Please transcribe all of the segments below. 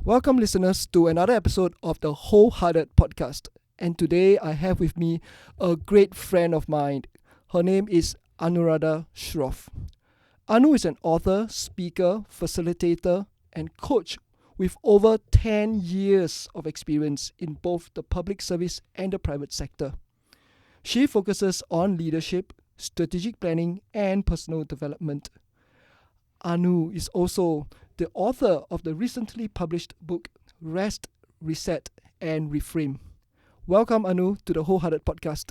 Welcome, listeners, to another episode of the Wholehearted Podcast. And today I have with me a great friend of mine. Her name is Anu Shroff. Anu is an author, speaker, facilitator, and coach with over 10 years of experience in both the public service and the private sector. She focuses on leadership, strategic planning, and personal development. Anu is also the author of the recently published book Rest, Reset, and Reframe. Welcome, Anu, to the Wholehearted Podcast.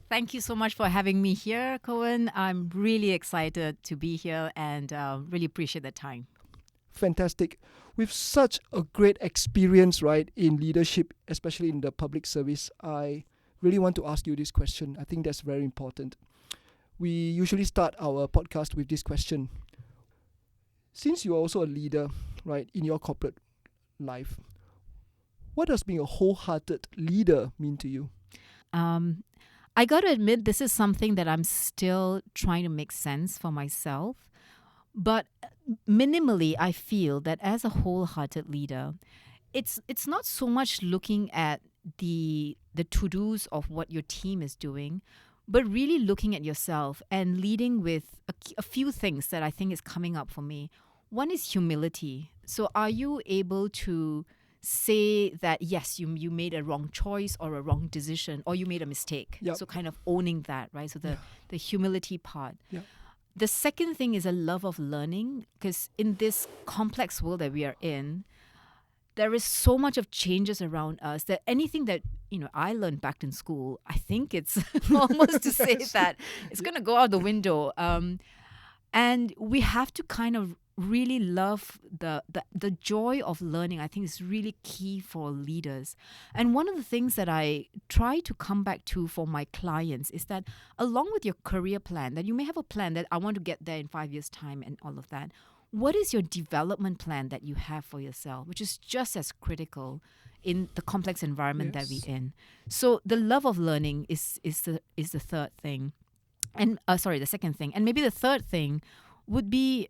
Thank you so much for having me here, Coen. I'm really excited to be here and really appreciate the time. Fantastic. With such a great experience, right, in leadership, especially in the public service, I really want to ask you this question. I think that's very important. We usually start our podcast with this question. Since you're also a leader, right, in your corporate life, what does being a wholehearted leader mean to you? I got to admit, this is something that I'm still trying to make sense for myself. But minimally, I feel that as a wholehearted leader, it's not so much looking at the to-dos of what your team is doing, but really looking at yourself and leading with a few things that I think is coming up for me. One is humility. So are you able to say that, yes, you made a wrong choice or a wrong decision or you made a mistake? Yep. So kind of owning that, right? So the humility part. Yeah. The second thing is a love of learning, because in this complex world that we are in, there is so much of changes around us that anything that I learned back in school, I think it's almost to say that it's going to go out the window. And we have to kind of really love the joy of learning. I think is really key for leaders. And one of the things that I try to come back to for my clients is that along with your career plan, that you may have a plan that I want to get there in 5 years' time and all of that. What is your development plan that you have for yourself, which is just as critical in the complex environment that we're in? So the love of learning is the third thing. And the second thing. And maybe the third thing would be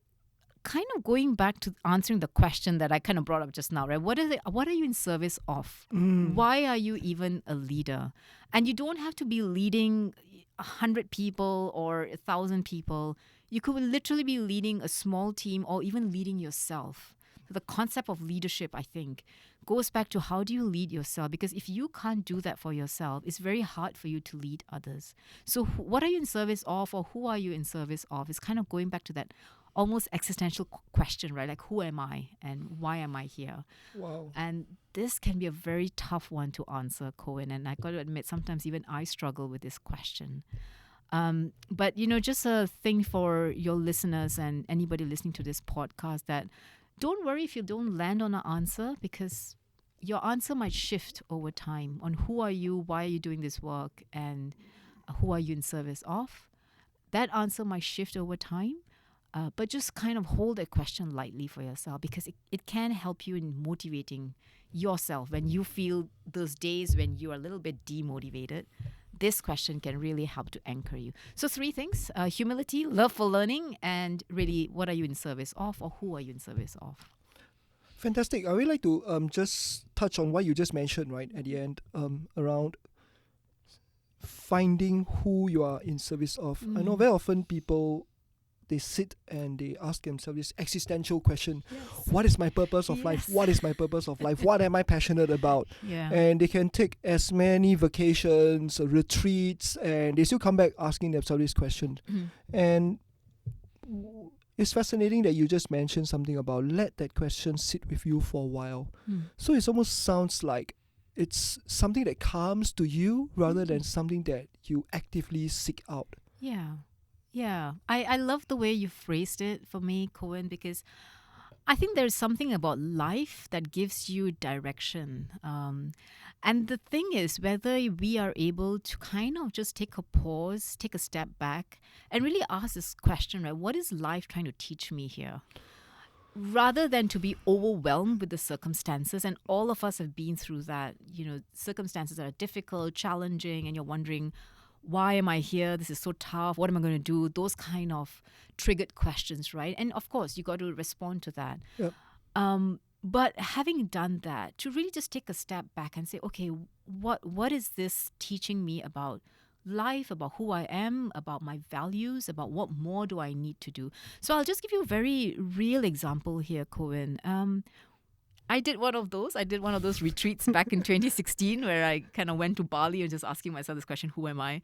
kind of going back to answering the question that I kind of brought up just now, right? What are you in service of? Why are you even a leader? And you don't have to be leading 100 people or 1,000 people. You could literally be leading a small team or even leading yourself. The concept of leadership, I think, goes back to how do you lead yourself? Because if you can't do that for yourself, it's very hard for you to lead others. So what are you in service of, or who are you in service of? It's kind of going back to that almost existential question, right? Like, who am I and why am I here? Wow. And this can be a very tough one to answer, Coen. And I got to admit, sometimes even I struggle with this question. But, just a thing for your listeners and anybody listening to this podcast, that don't worry if you don't land on an answer, because your answer might shift over time on who are you, why are you doing this work, and who are you in service of. That answer might shift over time, but just kind of hold that question lightly for yourself, because it can help you in motivating yourself when you feel those days when you are a little bit demotivated. This question can really help to anchor you. So 3 things: humility, love for learning, and really, what are you in service of, or who are you in service of? Fantastic. I would like to just touch on what you just mentioned, right, at the end, around finding who you are in service of. I know very often people, they sit and they ask themselves this existential question. Yes. What is my purpose of life? What is my purpose of life? What am I passionate about? Yeah. And they can take as many vacations, retreats, and they still come back asking themselves this question. And it's fascinating that you just mentioned something about let that question sit with you for a while. So it almost sounds like it's something that comes to you rather than something that you actively seek out. Yeah. I love the way you phrased it for me, Coen, because I think there's something about life that gives you direction. And the thing is, whether we are able to kind of just take a pause, take a step back, and really ask this question, right? What is life trying to teach me here? Rather than to be overwhelmed with the circumstances, and all of us have been through that, circumstances that are difficult, challenging, and you're wondering, why am I here? This is so tough. What am I going to do? Those kind of triggered questions, right? And of course, you got to respond to that. Yep. But having done that, to really just take a step back and say, okay, what is this teaching me about life, about who I am, about my values, about what more do I need to do? So I'll just give you a very real example here, Coen. I did one of those. I did one of those retreats back in 2016 where I kind of went to Bali and just asking myself this question, who am I?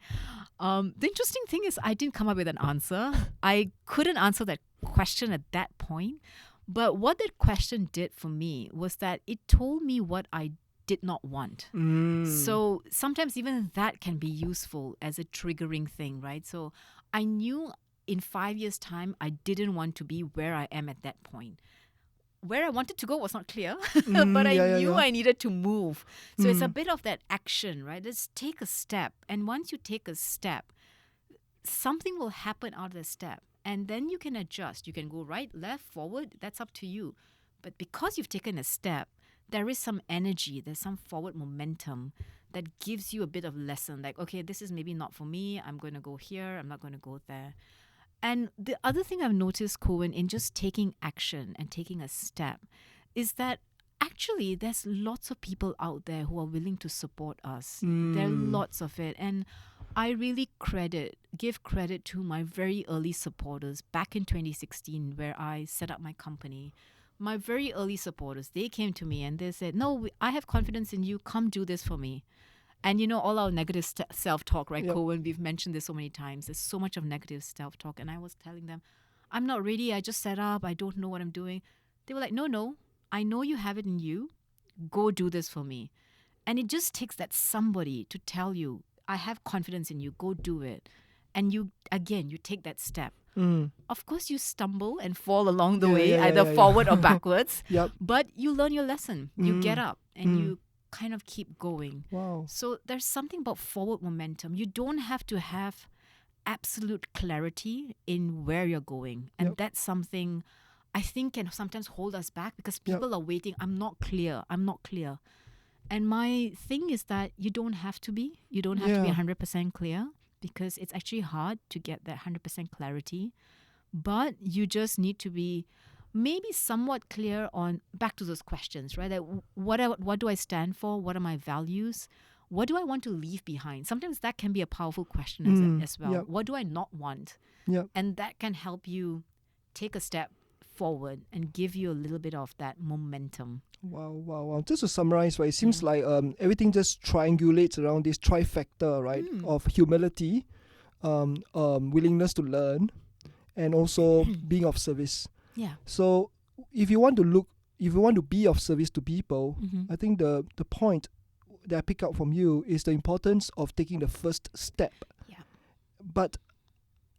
The interesting thing is I didn't come up with an answer. I couldn't answer that question at that point. But what that question did for me was that it told me what I did not want. So sometimes even that can be useful as a triggering thing, right? So I knew in 5 years' time, I didn't want to be where I am at that point. Where I wanted to go was not clear, but I knew I needed to move. So it's a bit of that action, right? Let's take a step. And once you take a step, something will happen out of the step. And then you can adjust. You can go right, left, forward. That's up to you. But because you've taken a step, there is some energy, there's some forward momentum that gives you a bit of lesson. Like, okay, this is maybe not for me. I'm going to go here. I'm not going to go there. And the other thing I've noticed, Coen, in just taking action and taking a step is that actually there's lots of people out there who are willing to support us. There are lots of it. And I really give credit to my very early supporters back in 2016 where I set up my company. My very early supporters, they came to me and they said, no, I have confidence in you. Come do this for me. And you know, all our negative self-talk, right, Coen? We've mentioned this so many times. There's so much of negative self-talk. And I was telling them, I'm not ready. I just set up. I don't know what I'm doing. They were like, no, I know you have it in you. Go do this for me. And it just takes that somebody to tell you, I have confidence in you. Go do it. And you take that step. Of course, you stumble and fall along the way, either forward or backwards. But you learn your lesson. You get up and you kind of keep going. Wow. So there's something about forward momentum. You don't have to have absolute clarity in where you're going. And that's something I think can sometimes hold us back because people are waiting. I'm not clear. And my thing is that you don't have to be. You don't have to be 100% clear because it's actually hard to get that 100% clarity. But you just need to be maybe somewhat clear on back to those questions, right? Like what do I stand for? What are my values? What do I want to leave behind? Sometimes that can be a powerful question as well. What do I not want? And that can help you take a step forward and give you a little bit of that momentum. Wow. Just to summarize, right, it seems like everything just triangulates around this trifecta, right, of humility, willingness to learn, and also being of service. Yeah. So if you want to be of service to people, I think the point that I pick up from you is the importance of taking the first step. Yeah. But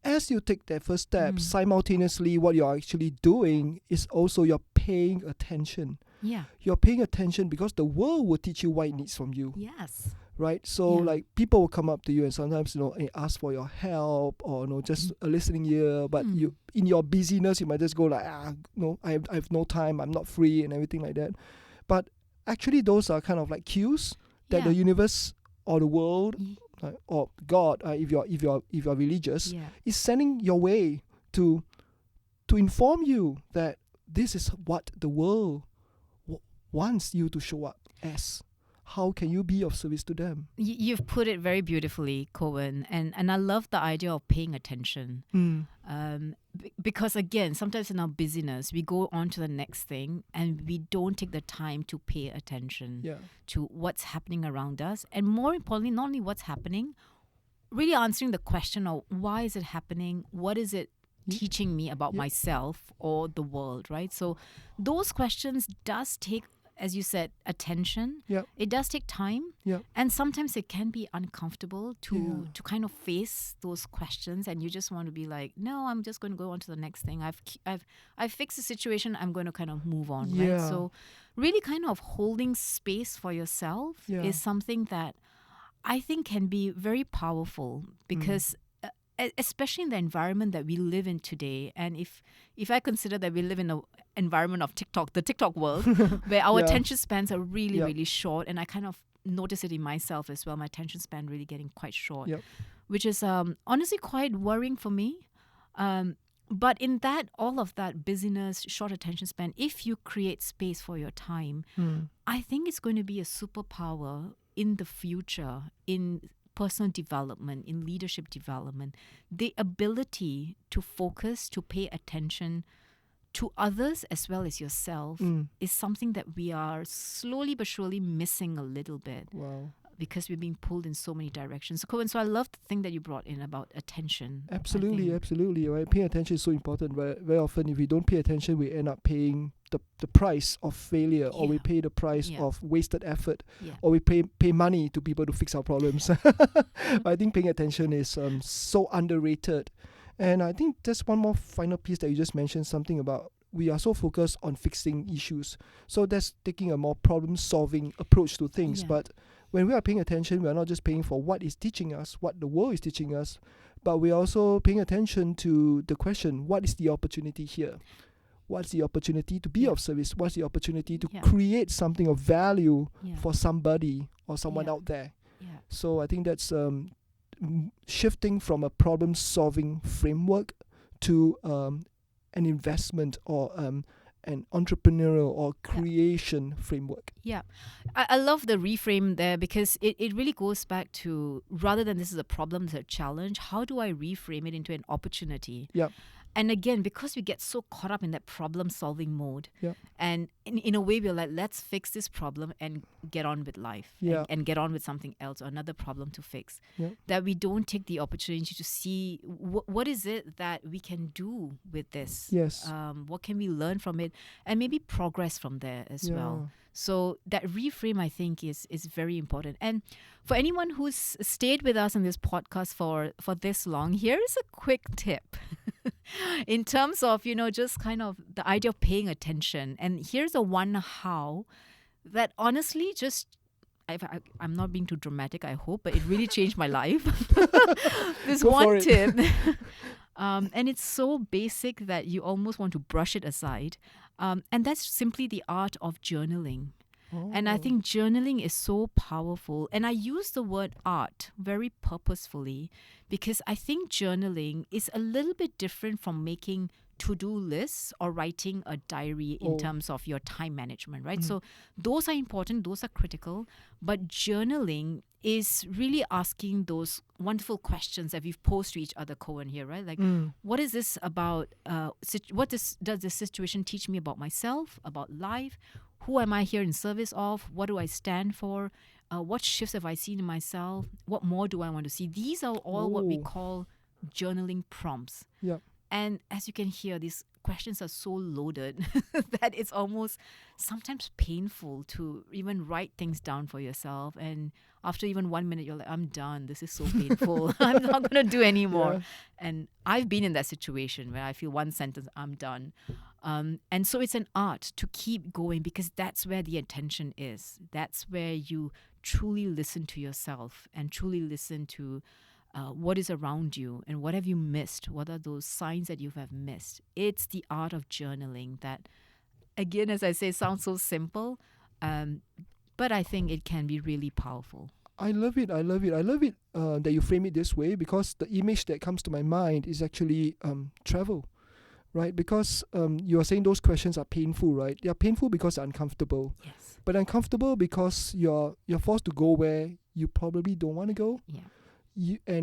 as you take that first step, simultaneously what you're actually doing is also you're paying attention. Yeah. You're paying attention because the world will teach you what it needs from you. Yes. Right? So like people will come up to you and sometimes, ask for your help or, just a listening ear. But you, in your busyness, you might just go like, I have no time, I'm not free and everything like that. But actually those are kind of like cues that the universe or the world or God, if you're religious, is sending your way to inform you that this is what the world wants you to show up as. How can you be of service to them? You've put it very beautifully, Coen, and I love the idea of paying attention. Because again, sometimes in our busyness, we go on to the next thing and we don't take the time to pay attention to what's happening around us. And more importantly, not only what's happening, really answering the question of why is it happening? What is it teaching me about myself or the world, right? So those questions does take, as you said, attention. It does take time. And sometimes it can be uncomfortable to kind of face those questions, and you just want to be like, no, I'm just going to go on to the next thing. I've fixed the situation. I'm going to kind of move on, right? So really kind of holding space for yourself is something that I think can be very powerful because especially in the environment that we live in today, and if I consider that we live in an environment of TikTok, the TikTok world, where our attention spans are really, really short, and I kind of notice it in myself as well, my attention span really getting quite short, which is honestly quite worrying for me. But in that, all of that busyness, short attention span, if you create space for your time, I think it's going to be a superpower in the future, in personal development, in leadership development. The ability to focus, to pay attention to others as well as yourself is something that we are slowly but surely missing a little bit. Wow. Because we're being pulled in so many directions. So, Coen, so I love the thing that you brought in about attention. Absolutely. Right? Paying attention is so important. Very often, if we don't pay attention, we end up paying the price of failure, or we pay the price of wasted effort, or we pay money to people to fix our problems. I think paying attention is so underrated. And I think just one more final piece that you just mentioned, something about we are so focused on fixing issues. So that's taking a more problem-solving approach to things. But when we are paying attention, we are not just paying for what is teaching us, what the world is teaching us, but we are also paying attention to the question, what is the opportunity here? What's the opportunity to be of service? What's the opportunity to create something of value for somebody or someone out there? So I think that's shifting from a problem-solving framework to an investment or an entrepreneurial or creation framework. Yeah. I love the reframe there, because it really goes back to, rather than this is a problem, it's a challenge, how do I reframe it into an opportunity? Yeah. And again, because we get so caught up in that problem-solving mode, and in a way we're like, let's fix this problem and get on with life, and get on with something else or another problem to fix, that we don't take the opportunity to see what is it that we can do with this. Yes. What can we learn from it, and maybe progress from there as well. So that reframe, I think, is very important. And for anyone who's stayed with us in this podcast for this long, here is a quick tip in terms of, just kind of the idea of paying attention. And here's a one how that honestly just, I'm not being too dramatic, I hope, but it really changed my life. This Go one for it. tip. And it's so basic that you almost want to brush it aside. And that's simply the art of journaling. And I think journaling is so powerful. And I use the word art very purposefully, because I think journaling is a little bit different from making to-do lists or writing a diary in terms of your time management, right? So those are important, those are critical, but journaling is really asking those wonderful questions that we've posed to each other, Coen, here, right? Like, what is this about? Does this situation teach me about myself, about life? Who am I here in service of? What do I stand for? What shifts have I seen in myself? What more do I want to see? These are all what we call journaling prompts. Yeah. And as you can hear, these questions are so loaded that it's almost sometimes painful to even write things down for yourself. And after even 1 minute, you're like, I'm done. This is so painful. I'm not going to do anymore. And I've been in that situation where I feel one sentence, I'm done. And so it's an art to keep going, because that's where the attention is. That's where you truly listen to yourself and truly listen to what is around you and what have you missed? What are those signs that you have missed? It's the art of journaling that, again, as I say, sounds so simple, but I think it can be really powerful. I love it that you frame it this way, because the image that comes to my mind is actually travel, right? Because you are saying those questions are painful, right? They are painful because they're uncomfortable. Yes. But uncomfortable because you're forced to go where you probably don't want to go. Yeah.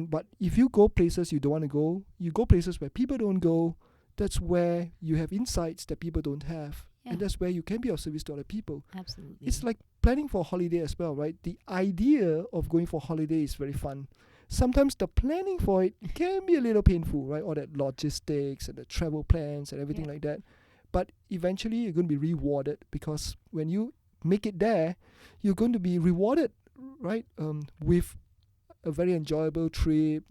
But if you go places you don't want to go, you go places where people don't go, that's where you have insights that people don't have. And that's where you can be of service to other people. Absolutely. It's like planning for a holiday as well, right? The idea of going for a holiday is very fun. Sometimes the planning for it can be a little painful, right? All that logistics and the travel plans and everything like that. But eventually you're going to be rewarded, because when you make it there, you're going to be rewarded, right? With a very enjoyable trip,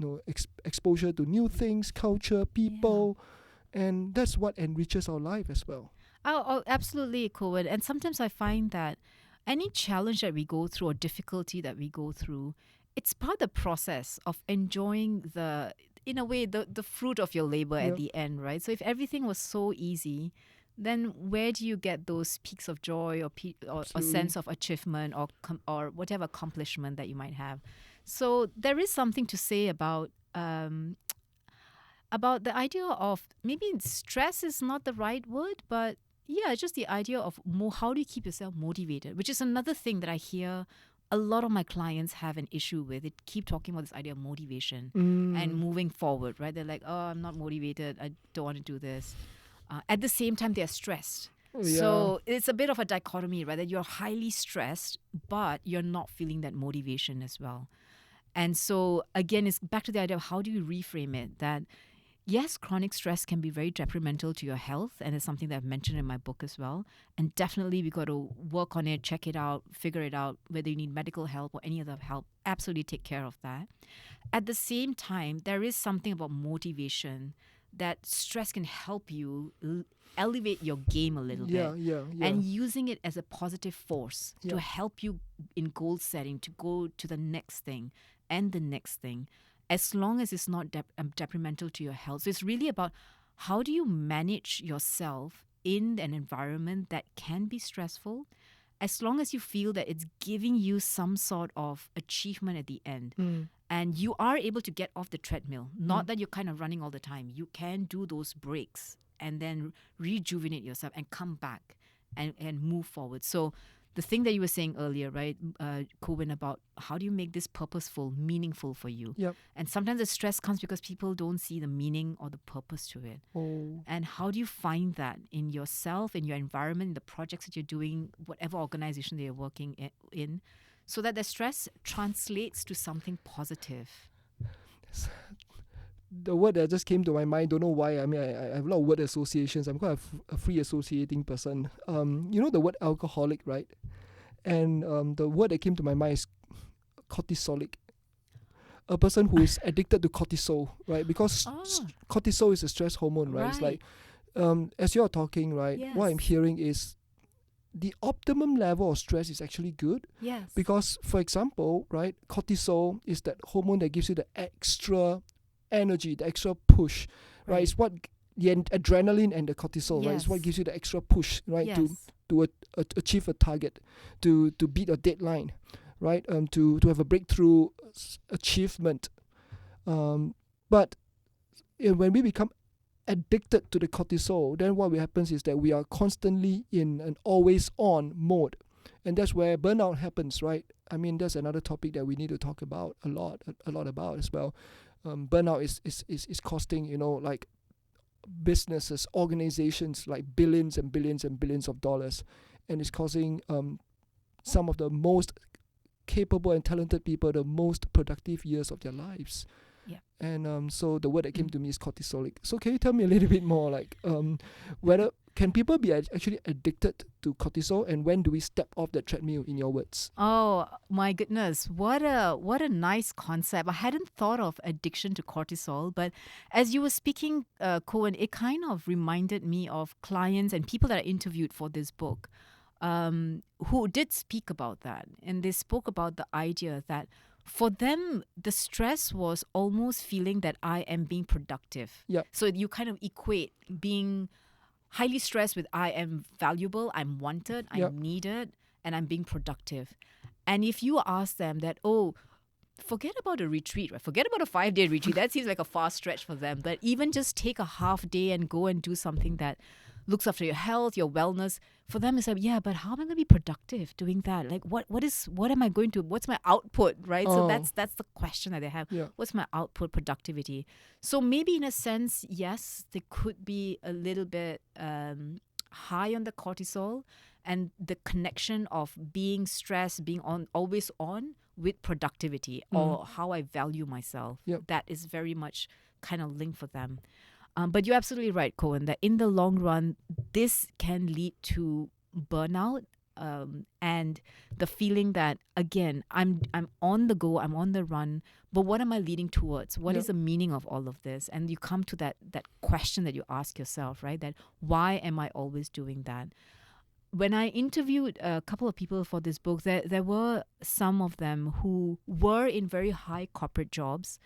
exposure to new things, culture, people, and that's what enriches our life as well. Oh, absolutely, Coen. And sometimes I find that any challenge that we go through or difficulty that we go through, it's part of the process of enjoying in a way, the fruit of your labor at the end, right? So if everything was so easy, then where do you get those peaks of joy or a sense of achievement or whatever accomplishment that you might have? So there is something to say about about the idea of maybe stress is not the right word, but yeah, just the idea of how do you keep yourself motivated, which is another thing that I hear a lot of my clients have an issue with. They keep talking about this idea of motivation and moving forward, right? They're like, oh, I'm not motivated. I don't want to do this. At the same time, they're stressed. So it's a bit of a dichotomy, right? That you're highly stressed, but you're not feeling that motivation as well. And so, again, it's back to the idea of how do you reframe it? That yes, chronic stress can be very detrimental to your health, and it's something that I've mentioned in my book as well. And definitely we got to work on it, check it out, figure it out, whether you need medical help or any other help, absolutely take care of that. At the same time, there is something about motivation that stress can help you elevate your game a little bit. And using it as a positive force to help you in goal setting, to go to the next thing and the next thing, as long as it's not detrimental to your health. So it's really about how do you manage yourself in an environment that can be stressful, as long as you feel that it's giving you some sort of achievement at the end. And you are able to get off the treadmill, not that you're kind of running all the time. You can do those breaks and then rejuvenate yourself and come back and move forward. So the thing that you were saying earlier, right, Coen, about how do you make this purposeful, meaningful for you? And sometimes the stress comes because people don't see the meaning or the purpose to it. And how do you find that in yourself, in your environment, in the projects that you're doing, whatever organization that you're working in, so that the stress translates to something positive? The word that just came to my mind, don't know why. I mean, I have a lot of word associations. I'm quite a free associating person. You know the word alcoholic, right? And the word that came to my mind is cortisolic. A person who is addicted to cortisol, right? Because cortisol is a stress hormone, right? It's like, as you're talking, right? What I'm hearing is the optimum level of stress is actually good. Because, for example, right, cortisol is that hormone that gives you the extra energy, the extra push, right? It's what the adrenaline and the cortisol, right? It's what gives you the extra push, right? To achieve a target, to beat a deadline, right? To have a breakthrough achievement. But when we become addicted to the cortisol, then what happens is that we are constantly in an always-on mode, and that's where burnout happens, right? I mean, that's another topic that we need to talk about a lot about as well. Burnout is costing, like businesses, organizations, like billions and billions and billions of dollars, and it's causing some of the most capable and talented people the most productive years of their lives. And so the word that came to me is cortisolic. So can you tell me a little bit more, like whether can people be actually addicted to cortisol, and when do we step off the treadmill, in your words? Oh my goodness, what a nice concept. I hadn't thought of addiction to cortisol, but as you were speaking, Coen, it kind of reminded me of clients and people that I interviewed for this book, who did speak about that, and they spoke about the idea that for them, the stress was almost feeling that I am being productive. So you kind of equate being highly stressed with I am valuable, I'm wanted, I'm needed, and I'm being productive. And if you ask them that, forget about a retreat, right? Forget about a 5-day retreat. That seems like a far stretch for them. But even just take a half day and go and do something that looks after your health, your wellness. For them, it's like, but how am I going to be productive doing that? Like, what am I going to, what's my output, right? So that's the question that they have. What's my output productivity? So maybe in a sense, yes, they could be a little bit high on the cortisol, and the connection of being stressed, being always on with productivity or how I value myself. That is very much kind of linked for them. But you're absolutely right, Coen, that in the long run, this can lead to burnout and the feeling that, again, I'm on the go, I'm on the run, but what am I leading towards? What is the meaning of all of this? And you come to that question that you ask yourself, right? That why am I always doing that? When I interviewed a couple of people for this book, there were some of them who were in very high corporate jobs,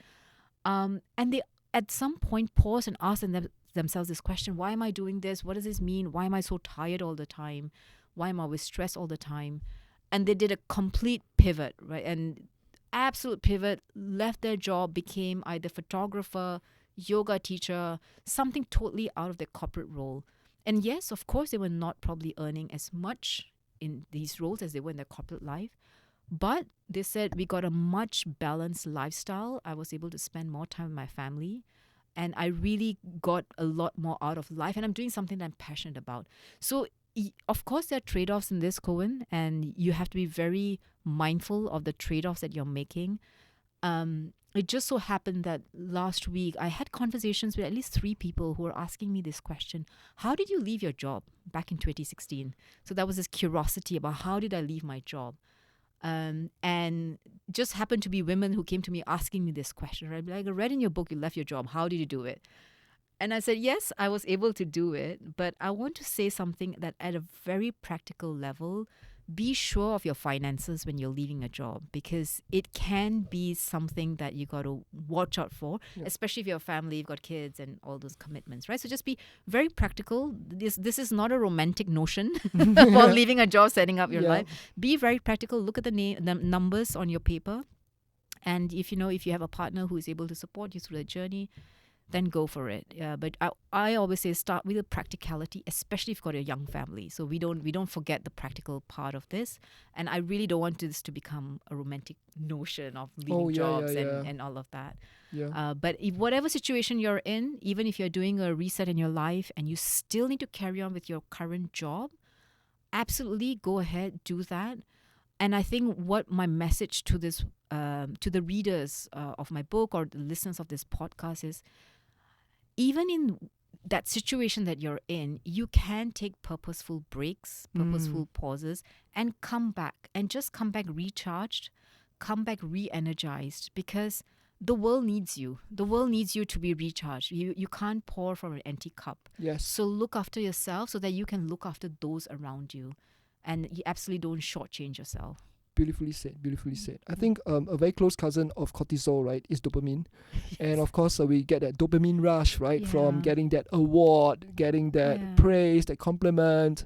and they at some point pause and ask themselves this question: why am I doing this? What does this mean? Why am I so tired all the time? Why am I always stressed all the time? And they did a complete pivot, right? And absolute pivot, left their job, became either photographer, yoga teacher, something totally out of their corporate role. And yes, of course, they were not probably earning as much in these roles as they were in their corporate life. But they said we got a much balanced lifestyle. I was able to spend more time with my family. And I really got a lot more out of life. And I'm doing something that I'm passionate about. So, of course, there are trade-offs in this, Coen. And you have to be very mindful of the trade-offs that you're making. It just so happened that last week I had conversations with at least 3 people who were asking me this question: how did you leave your job back in 2016? So that was this curiosity about how did I leave my job? And just happened to be women who came to me asking me this question, right? Like, I read in your book you left your job. How did you do it? And I said, yes, I was able to do it. But I want to say something that at a very practical level, be sure of your finances when you're leaving a job, because it can be something that you got to watch out for, especially if you're a family, you've got kids and all those commitments, right? So just be very practical. This is not a romantic notion while leaving a job, setting up your life. Be very practical. Look at the numbers on your paper. And if you have a partner who is able to support you through the journey, then go for it. But I always say start with the practicality, especially if you've got a young family. So we don't forget the practical part of this. And I really don't want this to become a romantic notion of leaving jobs and all of that. But if whatever situation you're in, even if you're doing a reset in your life and you still need to carry on with your current job, absolutely go ahead, do that. And I think what my message to this, to the readers of my book or the listeners of this podcast is, even in that situation that you're in, you can take purposeful breaks, purposeful pauses, and come back recharged, come back re-energized, because the world needs you. The world needs you to be recharged. You can't pour from an empty cup. Yes. So look after yourself so that you can look after those around you. And you absolutely don't shortchange yourself. Beautifully said. I think a very close cousin of cortisol, right, is dopamine. And of course, we get that dopamine rush, right, from getting that award, getting that praise, that compliment,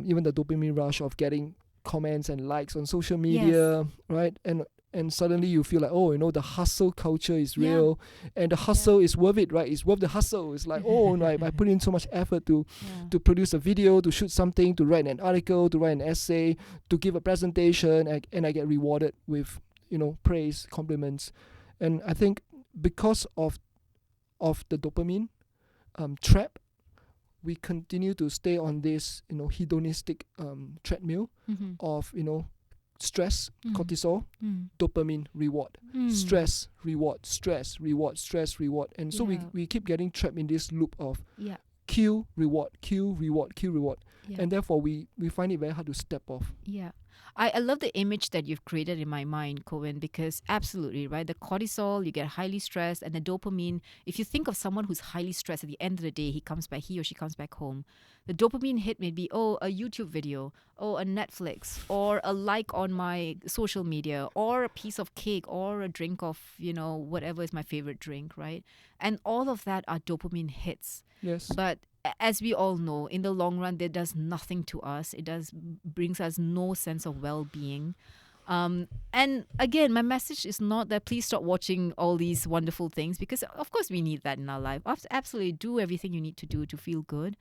even the dopamine rush of getting comments and likes on social media, right? And suddenly you feel like, the hustle culture is real, and the hustle is worth it, right? It's worth the hustle. It's like, I put in so much effort to produce a video, to shoot something, to write an article, to write an essay, to give a presentation, and I get rewarded with, praise, compliments. And I think because of the dopamine trap, we continue to stay on this, hedonistic treadmill of, stress, cortisol, dopamine, reward, stress, reward, stress, reward, stress, reward. And so we keep getting trapped in this loop of cue, reward, cue, reward, cue, reward. And therefore we find it very hard to step off. I love the image that you've created in my mind, Coen, because absolutely, right? The cortisol, you get highly stressed, and the dopamine, if you think of someone who's highly stressed, at the end of the day, he or she comes back home. The dopamine hit may be, a YouTube video, a Netflix, or a like on my social media, or a piece of cake, or a drink of, whatever is my favorite drink, right? And all of that are dopamine hits. Yes. But as we all know, in the long run, that does nothing to us. It brings us no sense of well-being. And again, my message is not that please stop watching all these wonderful things, because of course we need that in our life. Absolutely do everything you need to do to feel good.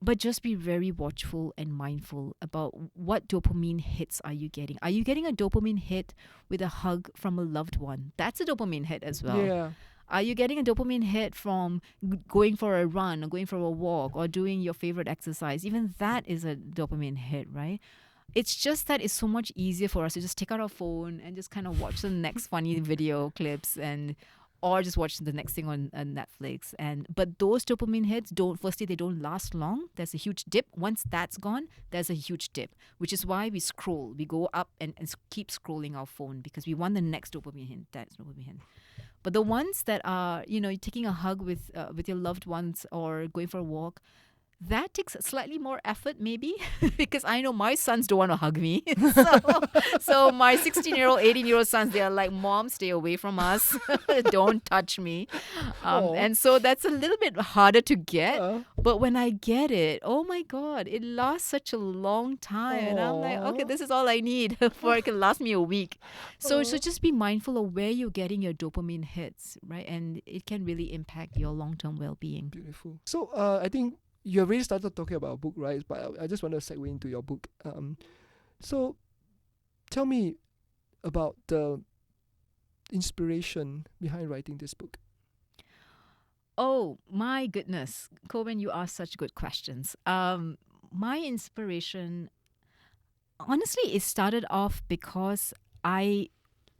But just be very watchful and mindful about what dopamine hits are you getting. Are you getting a dopamine hit with a hug from a loved one? That's a dopamine hit as well. Yeah. Are you getting a dopamine hit from going for a run or going for a walk or doing your favorite exercise? Even that is a dopamine hit, right? It's just that it's so much easier for us to just take out our phone and just kind of watch the next funny video clips or just watch the next thing on Netflix. But those dopamine hits they don't last long. There's a huge dip. Once that's gone, there's a huge dip, which is why we scroll. We go up and keep scrolling our phone because we want the next dopamine hit. That's dopamine hit. But the ones that are, taking a hug with your loved ones or going for a walk, That takes slightly more effort, maybe, because I know my sons don't want to hug me. So my 16-year-old, 18-year-old sons, they are like, Mom, stay away from us. Don't touch me. Oh. And so that's a little bit harder to get. Uh, But when I get it, oh my God, it lasts such a long time. And I'm like, okay, Aw. this is all I need for it can last me a week. So Aw. just be mindful of where you're getting your dopamine hits, right? And it can really impact your long-term well-being. Beautiful. So I think you already started talking about a book, right? But I just want to segue into your book. So tell me about the inspiration behind writing this book. Oh my goodness, Coen, you ask such good questions. My inspiration, honestly, it started off because I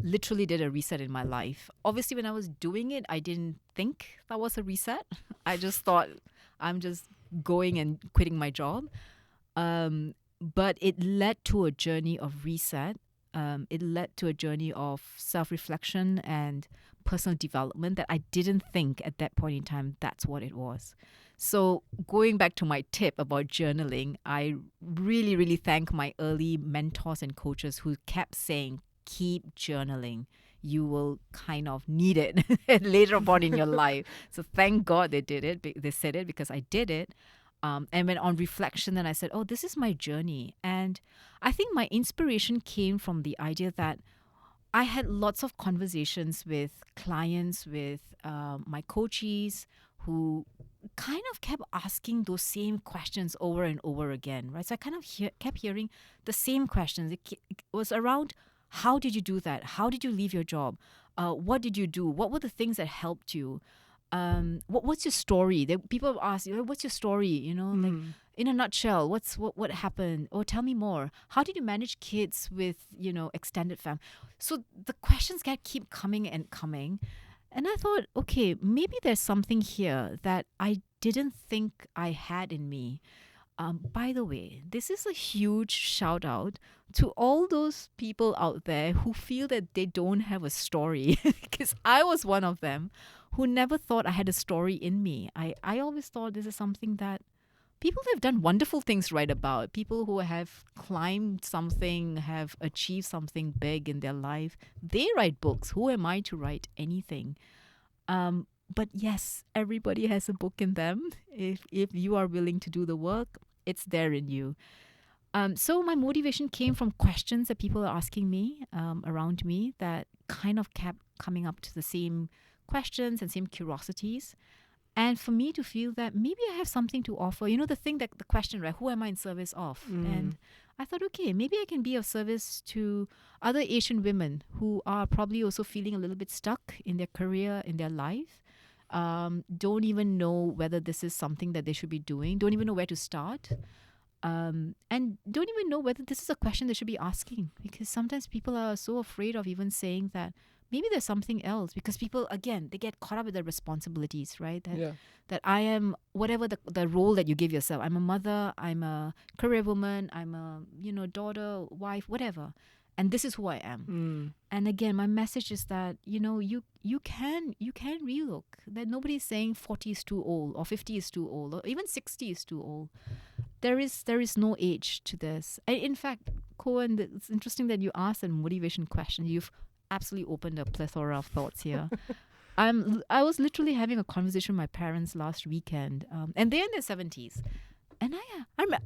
literally did a reset in my life. Obviously, when I was doing it, I didn't think that was a reset. I just thought I'm just going and quitting my job. But it led to a journey of reset. It led to a journey of self-reflection and personal development that I didn't think at that point in time that's what it was. So going back to my tip about journaling, I really, really thank my early mentors and coaches who kept saying, keep journaling. You will kind of need it later on in your life. So thank God they did it. They said it because I did it. And when on reflection, then I said, oh, this is my journey. And I think my inspiration came from the idea that I had lots of conversations with clients, with my coaches who kind of kept asking those same questions over and over again, right? So I kind of kept hearing the same questions. It was around, how did you do that? How did you leave your job? What did you do? What were the things that helped you? What's your story? People ask, what's your story? Like in a nutshell, what happened? Or tell me more. How did you manage kids with, extended family? So the questions keep coming and coming. And I thought, okay, maybe there's something here that I didn't think I had in me. By the way, this is a huge shout out to all those people out there who feel that they don't have a story, because I was one of them who never thought I had a story in me. I always thought this is something that people have done wonderful things write about. People who have climbed something, have achieved something big in their life, they write books. Who am I to write anything? But yes, everybody has a book in them. If you are willing to do the work, it's there in you. So my motivation came from questions that people are asking me around me that kind of kept coming up to the same questions and same curiosities. And for me to feel that maybe I have something to offer, the question, right? Who am I in service of? And I thought, okay, maybe I can be of service to other Asian women who are probably also feeling a little bit stuck in their career, in their life. Don't even know whether this is something that they should be doing, don't even know where to start, and don't even know whether this is a question they should be asking, because sometimes people are so afraid of even saying that maybe there's something else, because people, again, they get caught up with their responsibilities, right? That I am whatever the role that you give yourself. I'm a mother, I'm a career woman, I'm a daughter, wife, whatever. And this is who I am. And again, my message is that, you can relook. That nobody's saying 40 is too old or 50 is too old or even 60 is too old. There is no age to this. In fact, Coen, it's interesting that you asked a motivation question. You've absolutely opened a plethora of thoughts here. I was literally having a conversation with my parents last weekend, and they're in their 70s. And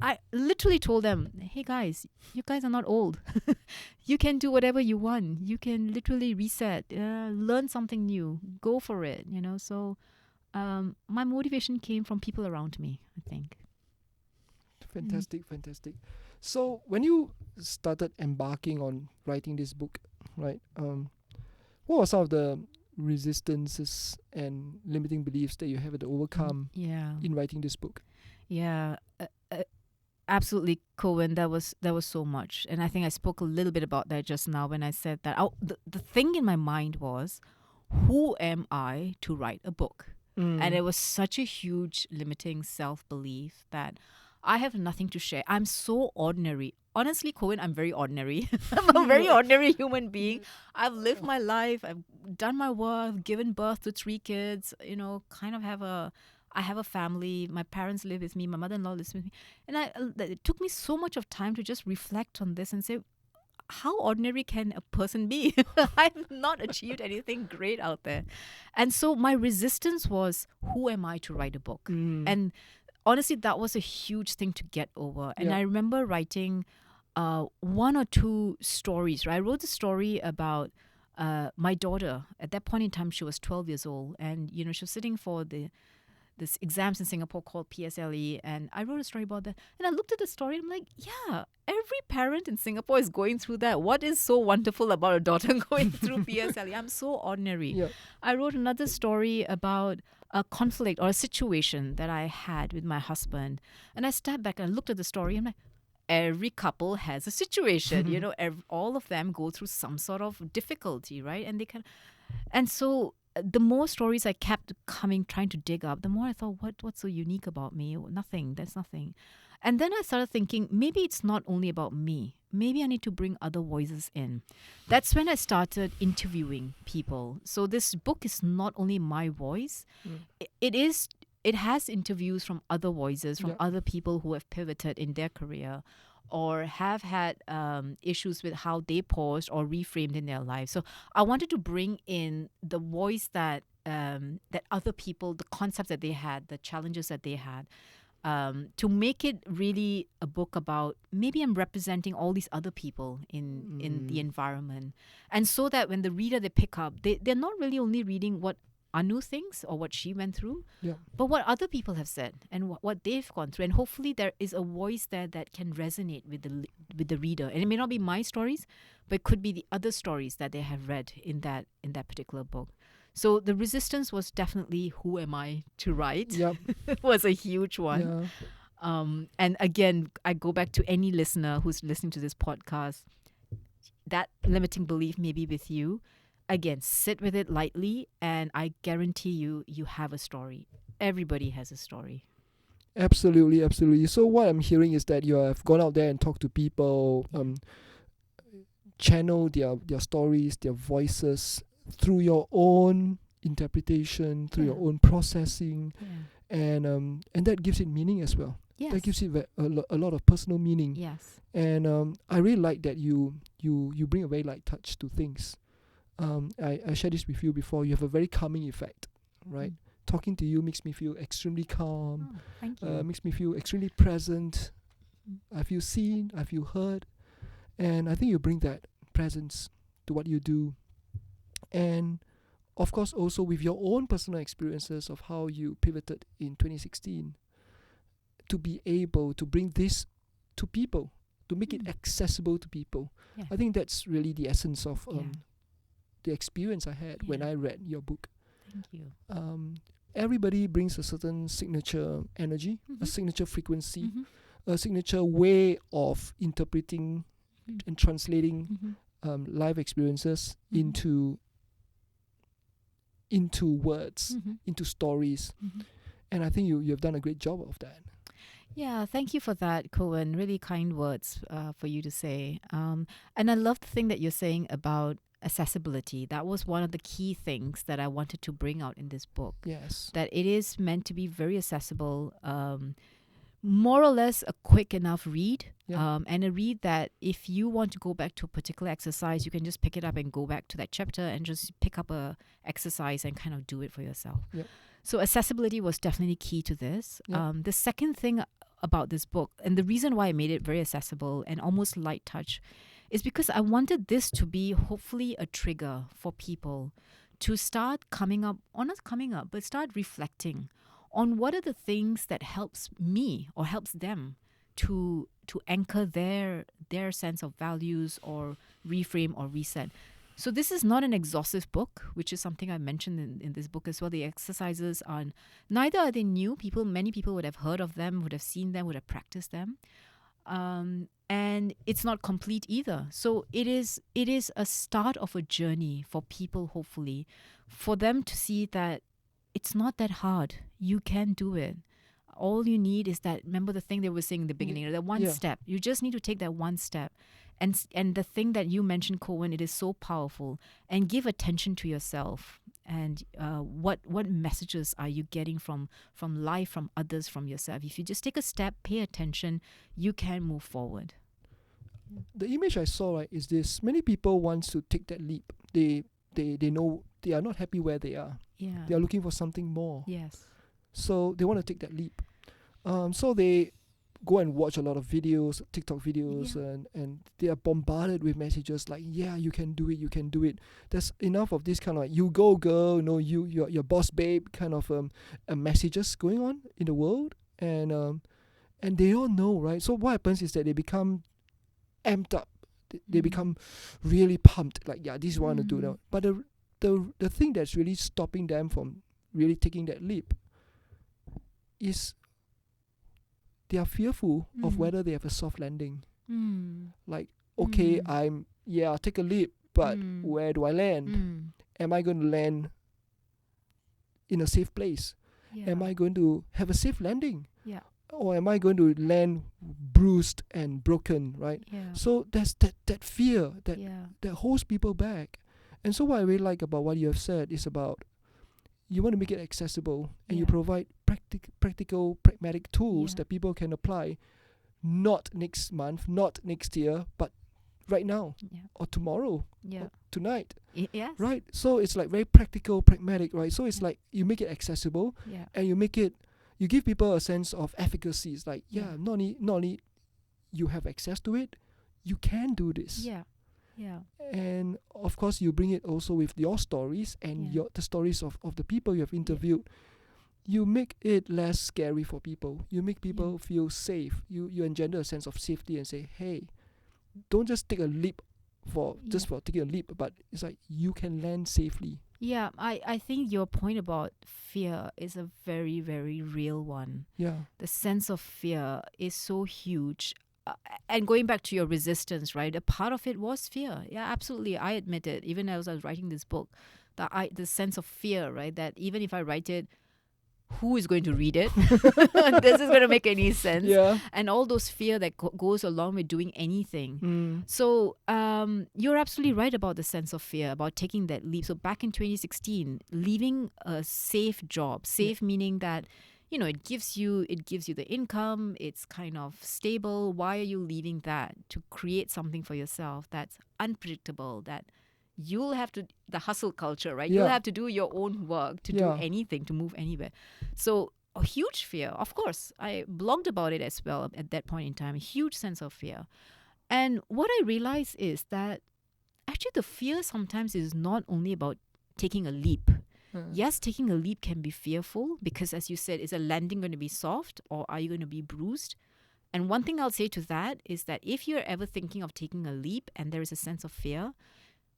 I literally told them, hey guys, you guys are not old. You can do whatever you want. You can literally reset, learn something new, go for it, So my motivation came from people around me, I think. Fantastic. So when you started embarking on writing this book, right, what were some of the resistances and limiting beliefs that you have to overcome in writing this book? Yeah, absolutely, Coen. That was so much, and I think I spoke a little bit about that just now when I said that. The thing in my mind was, who am I to write a book? And it was such a huge limiting self-belief that I have nothing to share. I'm so ordinary. Honestly, Coen, I'm very ordinary. I'm a very ordinary human being. I've lived my life. I've done my work, given birth to 3 kids, kind of have I have a family. My parents live with me. My mother-in-law lives with me. And it took me so much of time to just reflect on this and say, how ordinary can a person be? I've not achieved anything great out there. And so my resistance was, who am I to write a book? And honestly, that was a huge thing to get over. And I remember writing one or two stories. Right? I wrote a story about my daughter. At that point in time, she was 12 years old. And, she was sitting for this exams in Singapore called PSLE, and I wrote a story about that. And I looked at the story and I'm like, yeah, every parent in Singapore is going through that. What is so wonderful about a daughter going through PSLE? I'm so ordinary. Yeah. I wrote another story about a conflict or a situation that I had with my husband. And I stepped back and looked at the story and I'm like, every couple has a situation. All of them go through some sort of difficulty, right? And so the more stories I kept trying to dig up, the more I thought, what's so unique about me? Nothing. There's nothing. And then I started thinking, maybe it's not only about me. Maybe I need to bring other voices in. That's when I started interviewing people. So this book is not only my voice. It has interviews from other voices, from other people who have pivoted in their career or have had issues with how they paused or reframed in their lives. So I wanted to bring in the voice that other people, the concepts that they had, the challenges that they had, to make it really a book about, maybe I'm representing all these other people in the environment. And so that when the reader, they pick up, they're not really only reading what Anu thinks or what she went through, but what other people have said and what they've gone through. And hopefully there is a voice there that can resonate with the reader. And it may not be my stories, but it could be the other stories that they have read in that particular book. So the resistance was definitely, who am I to write? It was a huge one. And again, I go back to any listener who's listening to this podcast. That limiting belief may be with you. Again, sit with it lightly, and I guarantee you have a story. Everybody has a story. Absolutely, absolutely. So what I'm hearing is that you have gone out there and talked to people, channel their stories, their voices through your own interpretation, through your own processing, and that gives it meaning as well. Yes. That gives it a lot of personal meaning. Yes. And I really like that you bring a very light touch to things. I shared this with you before. You have a very calming effect, right? Talking to you makes me feel extremely calm. Oh, thank you. Makes me feel extremely present. I feel seen. I feel heard. And I think you bring that presence to what you do. And of course, also with your own personal experiences of how you pivoted in 2016, to be able to bring this to people, to make it accessible to people. Yeah. I think that's really the essence of the experience I had when I read your book. Thank you. Everybody brings a certain signature energy, a signature frequency, a signature way of interpreting and translating life experiences into words, into stories. And I think you have done a great job of that. Yeah, thank you for that, Coen. Really kind words for you to say. And I love the thing that you're saying about accessibility. That was one of the key things that I wanted to bring out in this book. Yes. That it is meant to be very accessible, more or less a quick enough read, and a read that if you want to go back to a particular exercise, you can just pick it up and go back to that chapter and just pick up a exercise and kind of do it for yourself. Yep. So accessibility was definitely key to this. The second thing about this book, and the reason why I made it very accessible and almost light touch, is because I wanted this to be hopefully a trigger for people to start but start reflecting on what are the things that helps me or helps them to anchor their sense of values or reframe or reset. So this is not an exhaustive book, which is something I mentioned in this book as well. The exercises neither are they new. Many people would have heard of them, would have seen them, would have practiced them. And it's not complete either. So it is a start of a journey for people, hopefully, for them to see that it's not that hard. You can do it. All you need is that, remember the thing they were saying in the beginning, that one step. You just need to take that one step. And the thing that you mentioned, Coen, it is so powerful. And give attention to yourself. and what messages are you getting from life, from others, from yourself. If you just take a step, pay attention, you can move forward. The image I saw, right, is this: many people want to take that leap. They know they are not happy where they are. Yeah. They are looking for something more. Yes. So they want to take that leap. So they go and watch a lot of videos, TikTok videos, and they are bombarded with messages like, yeah, you can do it. There's enough of this kind of like, you go girl, you're boss babe kind of messages going on in the world, and they all know, right? So what happens is that they become amped up. They become really pumped, like, yeah, this is what I want to do now. But the thing that's really stopping them from really taking that leap is they are fearful of whether they have a soft landing. Like, okay, I'll take a leap, but where do I land? Am I going to land in a safe place? Yeah. Am I going to have a safe landing? Yeah. Or am I going to land bruised and broken, right? Yeah. So there's that fear that holds people back. And so what I really like about what you have said is about, you want to make it accessible, and you provide practical, pragmatic tools that people can apply, not next month, not next year, but right now or tomorrow or tonight. Yes. Right? So it's like very practical, pragmatic, right? So it's like you make it accessible, and you give people a sense of efficacy. It's like, not only you have access to it, you can do this. Yeah. And of course, you bring it also with your stories and the stories of the people you have interviewed. You make it less scary for people. You make people feel safe. You engender a sense of safety and say, hey, don't just take a leap for taking a leap, but it's like you can land safely. Yeah, I think your point about fear is a very, very real one. Yeah. The sense of fear is so huge. And going back to your resistance, right? A part of it was fear. Yeah, absolutely. I admit it. Even as I was writing this book, the sense of fear, right? That even if I write it, who is going to read it? This is going to make any sense. Yeah. And all those fear that goes along with doing anything. So you're absolutely right about the sense of fear, about taking that leap. So back in 2016, leaving a safe job, meaning that, it gives you the income, it's kind of stable. Why are you leaving that to create something for yourself that's unpredictable, that you'll have to, the hustle culture, right? You'll have to do your own work to do anything, to move anywhere. So a huge fear. Of course, I blogged about it as well at that point in time, a huge sense of fear. And what I realized is that actually the fear sometimes is not only about taking a leap. Yes, taking a leap can be fearful because, as you said, is a landing going to be soft or are you going to be bruised? And one thing I'll say to that is that if you're ever thinking of taking a leap and there is a sense of fear,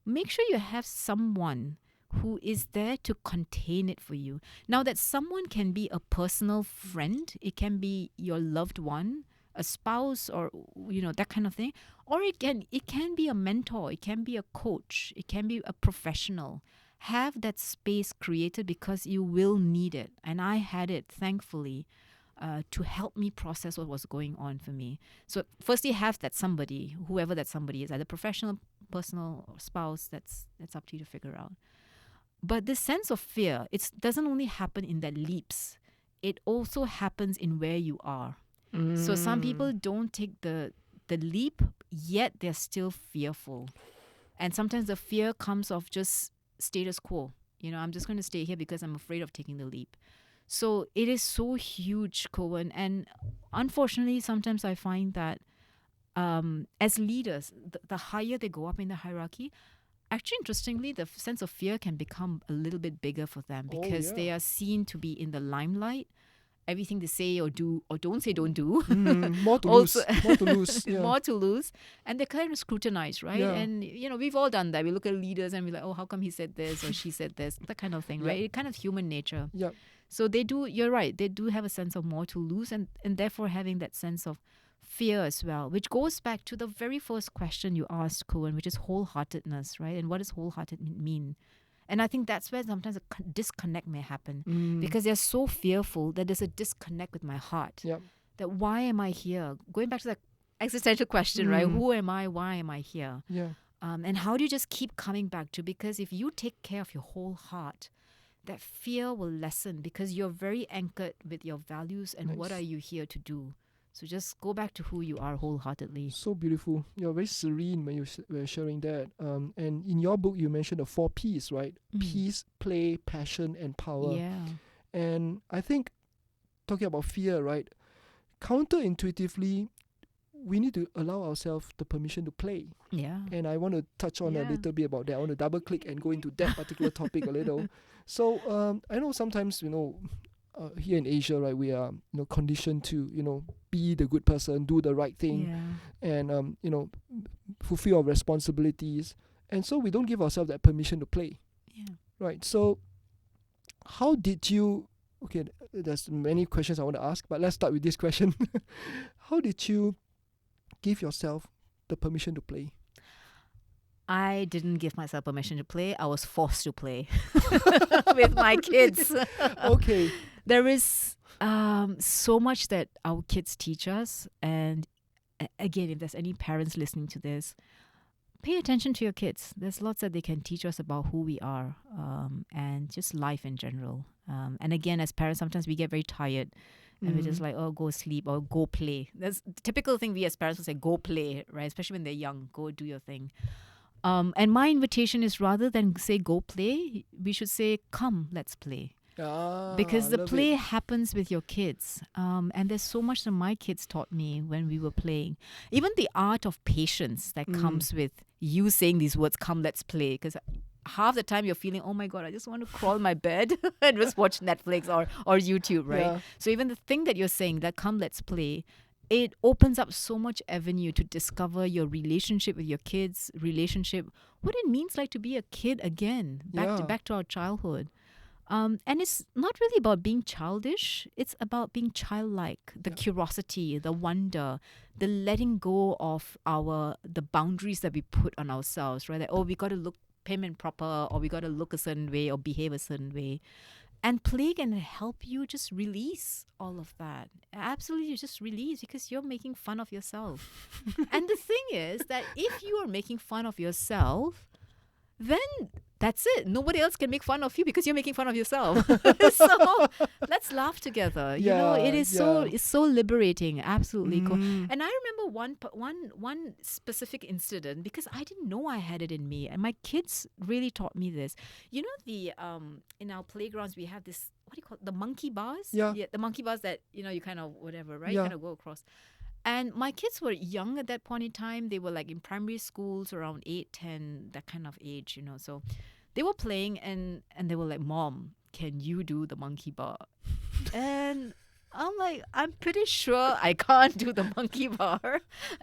make sure you have someone who is there to contain it for you. Now, that someone can be a personal friend, it can be your loved one, a spouse, or that kind of thing, or it can be a mentor, it can be a coach, it can be a professional. Have that space created because you will need it. And I had it, thankfully, to help me process what was going on for me. So firstly, have that somebody, whoever that somebody is, either professional, personal, or spouse, that's up to you to figure out. But this sense of fear, it doesn't only happen in that leaps. It also happens in where you are. So some people don't take the leap, yet they're still fearful. And sometimes the fear comes of just status quo. I'm just going to stay here because I'm afraid of taking the leap. So it is so huge, Coen. And unfortunately, sometimes I find that as leaders, the higher they go up in the hierarchy, actually, interestingly, the sense of fear can become a little bit bigger for them because they are seen to be in the limelight. Everything they say or do or don't say, don't do. More to lose. Yeah. More to lose. And they're kind of scrutinized, right? Yeah. And, we've all done that. We look at leaders and we're like, oh, how come he said this or she said this? That kind of thing, right? It's kind of human nature. Yeah. So you're right. They do have a sense of more to lose and therefore having that sense of fear as well, which goes back to the very first question you asked, Coen, which is wholeheartedness, right? And what does wholehearted mean? And I think that's where sometimes a disconnect may happen because they're so fearful that there's a disconnect with my heart. Yep. That why am I here? Going back to that existential question, right? Who am I? Why am I here? Yeah. And how do you just keep coming back to? Because if you take care of your whole heart, that fear will lessen because you're very anchored with your values and what Nice. are you here to do. So just go back to who you are wholeheartedly. So beautiful. You're very serene when you were sharing that. And in your book, you mentioned the 4 P's, right? Peace, play, passion, and power. Yeah. And I think talking about fear, right? Counterintuitively, we need to allow ourselves the permission to play. Yeah. And I want to touch on a Yeah. little bit about that. I want to double click and go into that particular topic a little. So I know sometimes, here in Asia, right, we are conditioned to be the good person, do the right thing, Yeah. and fulfill our responsibilities, and so we don't give ourselves that permission to play, Yeah. right? So how did you? Okay, there's many questions I want to ask, but let's start with this question. How did you give yourself the permission to play? I didn't give myself permission to play. I was forced to play with my kids. Okay. There is so much that our kids teach us. And again, if there's any parents listening to this, pay attention to your kids. There's lots that they can teach us about who we are and just life in general. And again, as parents, sometimes we get very tired. And we're just like, oh, go sleep or go play. That's the typical thing we as parents will say, go play, right? Especially when they're young, go do your thing. And my invitation is rather than say go play, we should say, come, let's play. Because the play happens with your kids. And there's so much that my kids taught me when we were playing. Even the art of patience that comes with you saying these words, come, let's play. Because half the time you're feeling, oh my God, I just want to crawl in my bed and just watch Netflix or YouTube, right? Yeah. So even the thing that you're saying, that come, let's play, it opens up so much avenue to discover your relationship with your kids, what it means like to be a kid again, back to our childhood. And it's not really about being childish. It's about being childlike, the curiosity, the wonder, the letting go of the boundaries that we put on ourselves, right? Like, oh, we got to look prim and proper, or we got to look a certain way or behave a certain way. And play can help you just release all of that. Absolutely, just release because you're making fun of yourself. And the thing is that if you are making fun of yourself, then that's it. Nobody else can make fun of you because you're making fun of yourself. So let's laugh together. It is so liberating. Absolutely cool. And I remember one specific incident because I didn't know I had it in me, and my kids really taught me this. You know, the in our playgrounds we have this, what do you call it? The monkey bars. Yeah. The monkey bars that you kind of whatever, right? Yeah. You kind of go across. And my kids were young at that point in time. They were like in primary schools, around 8, 10, that kind of age, So they were playing and they were like, Mom, can you do the monkey bar? And I'm like, I'm pretty sure I can't do the monkey bar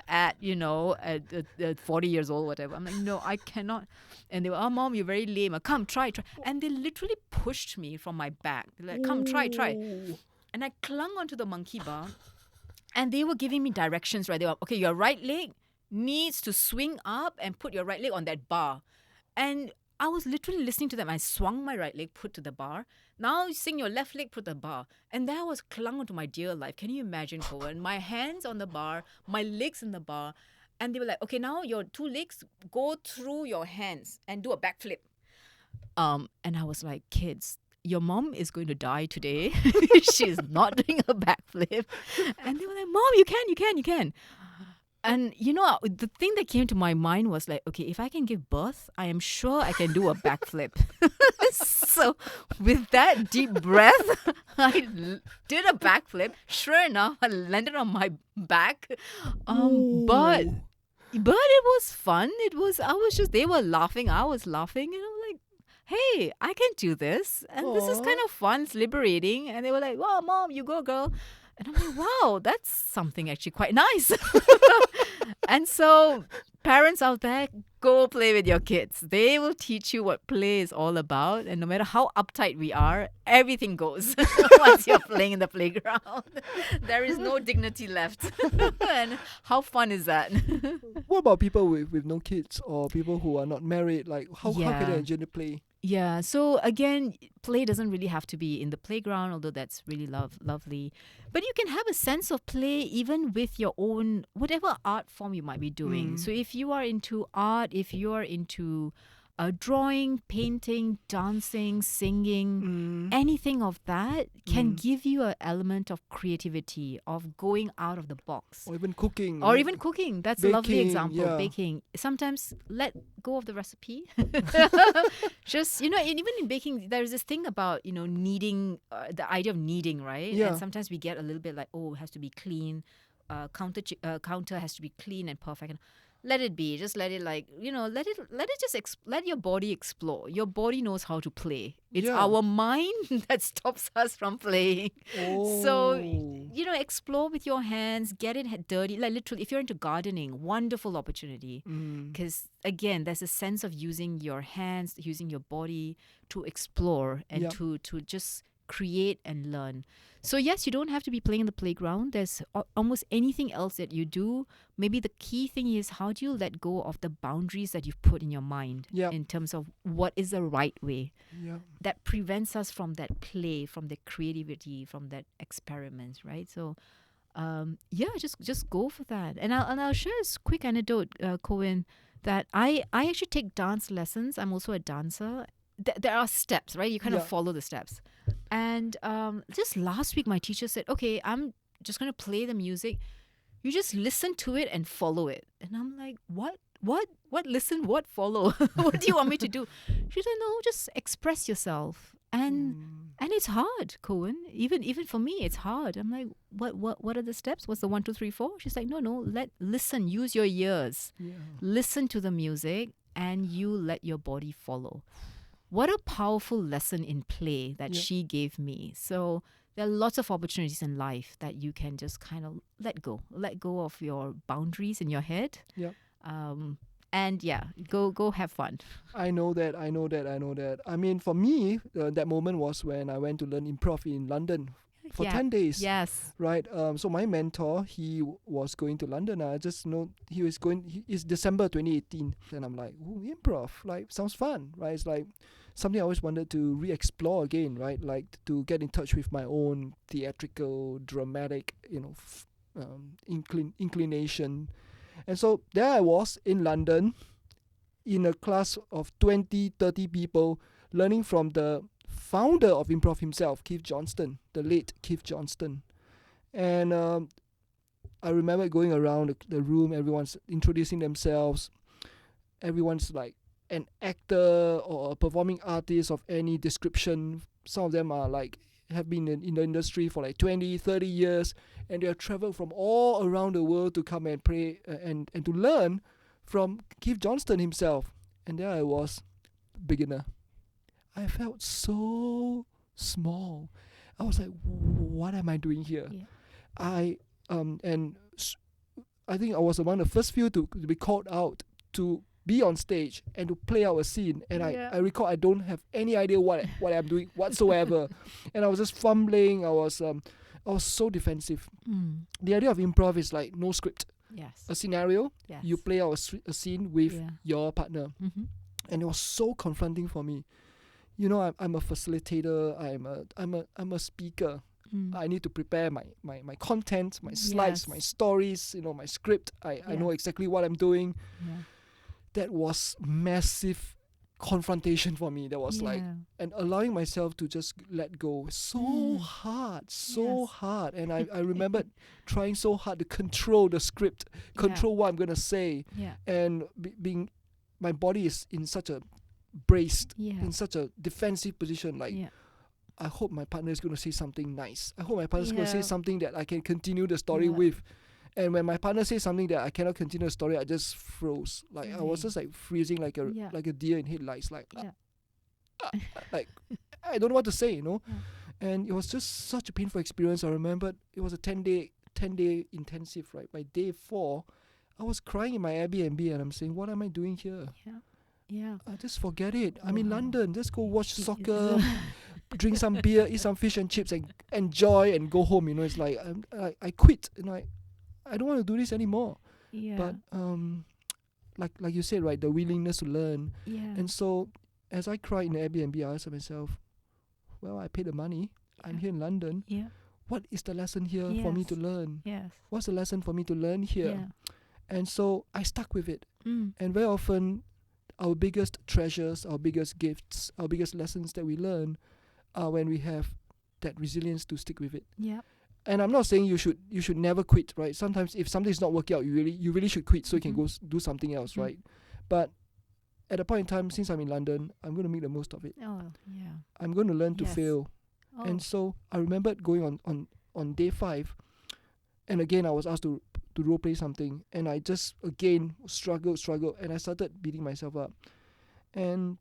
at 40 years old, whatever. I'm like, no, I cannot. And they were, oh, Mom, you're very lame. Come, try. And they literally pushed me from my back. They're like, come, try. And I clung onto the monkey bar. And they were giving me directions, right? They were, okay, your right leg needs to swing up and put your right leg on that bar. And I was literally listening to them. I swung my right leg, put to the bar. Now swing your left leg, put the bar. And there I was clung onto my dear life. Can you imagine, Coen? My hands on the bar, my legs in the bar. And they were like, okay, now your 2 legs go through your hands and do a backflip. And I was like, kids, your mom is going to die today. She's not doing a backflip. And they were like, Mom, you can. And the thing that came to my mind was like, okay, if I can give birth, I am sure I can do a backflip. So with that deep breath, I did a backflip. Sure enough, I landed on my back. But it was fun. They were laughing. I was laughing. And I'm like, hey, I can do this. And this is kind of fun. It's liberating. And they were like, wow, Mom, you go, girl. And I'm like, wow, that's something actually quite nice. And so parents out there, go play with your kids. They will teach you what play is all about. And no matter how uptight we are, everything goes once you're playing in the playground. There is no dignity left. And how fun is that? What about people with no kids or people who are not married? Like, how can they enjoy the play? Yeah, so again, play doesn't really have to be in the playground, although that's really lovely. But you can have a sense of play even with your own, whatever art form you might be doing. So if you are into art, if you are into drawing, painting, dancing, singing, anything of that can give you an element of creativity, of going out of the box. Or even cooking. Or even cooking. That's a lovely Baking, example. yeah. Baking. Sometimes let go of the recipe. Just, and even in baking, there's this thing about, kneading, the idea of kneading, right? Yeah. And sometimes we get a little bit like, it has to be clean. Counter has to be clean and perfect. And let it be. Just let it let it just let your body explore. Your body knows how to play. It's Yeah. our mind that stops us from playing. Oh. So, explore with your hands, get it dirty. Like literally, if you're into gardening, wonderful opportunity. Because again, there's a sense of using your hands, using your body to explore and Yep. to just create and learn. So yes, you don't have to be playing in the playground. There's almost anything else that you do. Maybe the key thing is, how do you let go of the boundaries that you've put in your mind Yep. in terms of what is the right way Yeah. that prevents us from that play, from the creativity, from that experiments, right? So just go for that. And I'll share a quick anecdote, Coen, that I actually take dance lessons. I'm also a dancer. There are steps, right? You kind Yeah. of follow the steps. And just last week, my teacher said, okay, I'm just going to play the music. You just listen to it and follow it. And I'm like, what listen, what follow? What do you want me to do? She said, no, just express yourself. And it's hard, Coen. Even for me, it's hard. I'm like, what are the steps? What's the 1, 2, 3, 4? She's like, no, listen, use your ears. Yeah. Listen to the music and you let your body follow. What a powerful lesson in play that Yeah. she gave me. So there are lots of opportunities in life that you can just kind of let go of your boundaries in your head. Yeah. And go have fun. I know that. I mean, for me, that moment was when I went to learn improv in London for 10 days. Yes. Right. So my mentor, he was going to London. I just know he was going. It's December 2018, and I'm like, ooh, improv, like sounds fun, right? It's like something I always wanted to re-explore again, right? Like to get in touch with my own theatrical, dramatic, inclination. And so there I was in London, in a class of 20, 30 people, learning from the founder of improv himself, Keith Johnston, the late Keith Johnston. And I remember going around the room, everyone's introducing themselves. Everyone's like an actor or a performing artist of any description. Some of them are like have been in the industry for like 20, 30 years, and they have traveled from all around the world to come and pray and to learn from Keith Johnston himself. And there I was, beginner. I felt so small. I was like, what am I doing here? Yeah. I think I was among the first few to be called out to be on stage and to play out a scene. And I recall I don't have any idea what I'm doing whatsoever. And I was just fumbling. I was so defensive. The idea of improv is like no script. Yes. A scenario, Yes. you play out a scene with Yeah. your partner. Mm-hmm. And it was so confronting for me. I'm a facilitator. I'm a speaker. I need to prepare my content, my slides, Yes. my stories, my script. I know exactly what I'm doing. Yeah. That was massive confrontation for me. That was like, and allowing myself to just let go. So hard, Yes. hard. And I remembered trying so hard to control the script, control what I'm going to say. Yeah. And being, my body is in such a braced, Yeah. in such a defensive position. Like, Yeah. I hope my partner is going to say something nice. I hope my partner is going to say Yeah. something that I can continue the story with. And when my partner says something that I cannot continue the story, I just froze. Like I was just like freezing like a deer in headlights. Like, like I don't know what to say, Yeah. And it was just such a painful experience. I remember it was a 10-day intensive, right? By day 4, I was crying in my Airbnb and I'm saying, what am I doing here? Yeah. Just forget it. I'm in Wow. London. Just go watch soccer, drink some beer, eat some fish and chips, and enjoy and go home. It's like I quit. I don't want to do this anymore. Yeah. But like you said, right, the willingness to learn. Yeah. And so as I cried in the Airbnb, I asked myself, well, I paid the money. I'm here in London. Yeah. What is the lesson here for me to learn? Yes. What's the lesson for me to learn here? Yeah. And so I stuck with it. Mm. And very often our biggest treasures, our biggest gifts, our biggest lessons that we learn are when we have that resilience to stick with it. Yeah. And I'm not saying you should never quit, right? Sometimes if something's not working out, you really should quit so you can go do something else, right? But at a point in time, since I'm in London, I'm going to make the most of it. Oh, yeah. I'm going to learn to Yes. fail. Oh. And so I remembered going on day 5, and again I was asked to role play something, and I just again struggled, and I started beating myself up. And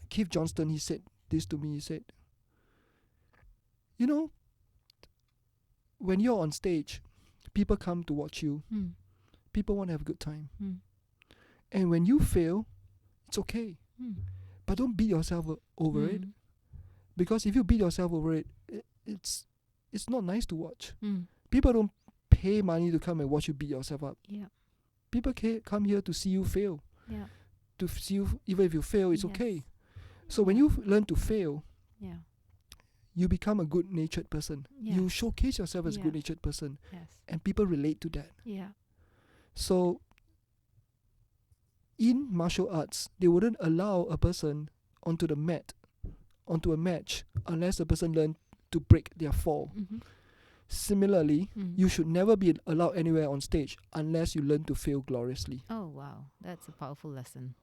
Keith Johnston, he said this to me. He said, when you're on stage, people come to watch you. People want to have a good time. And when you fail, it's okay. But don't beat yourself over it. Because if you beat yourself over it, it's not nice to watch. People don't pay money to come and watch you beat yourself up. Yeah. People come here to see you fail. Yeah. To see you, even if you fail, it's Yes. okay. So when you learn to fail, Yeah. you become a good-natured person. Yeah. You showcase yourself as a Yeah. good-natured person, Yes. and people relate to that. Yeah. So in martial arts, they wouldn't allow a person onto a match, unless the person learned to break their fall. Similarly, you should never be allowed anywhere on stage unless you learn to fail gloriously. Oh, wow. That's a powerful lesson.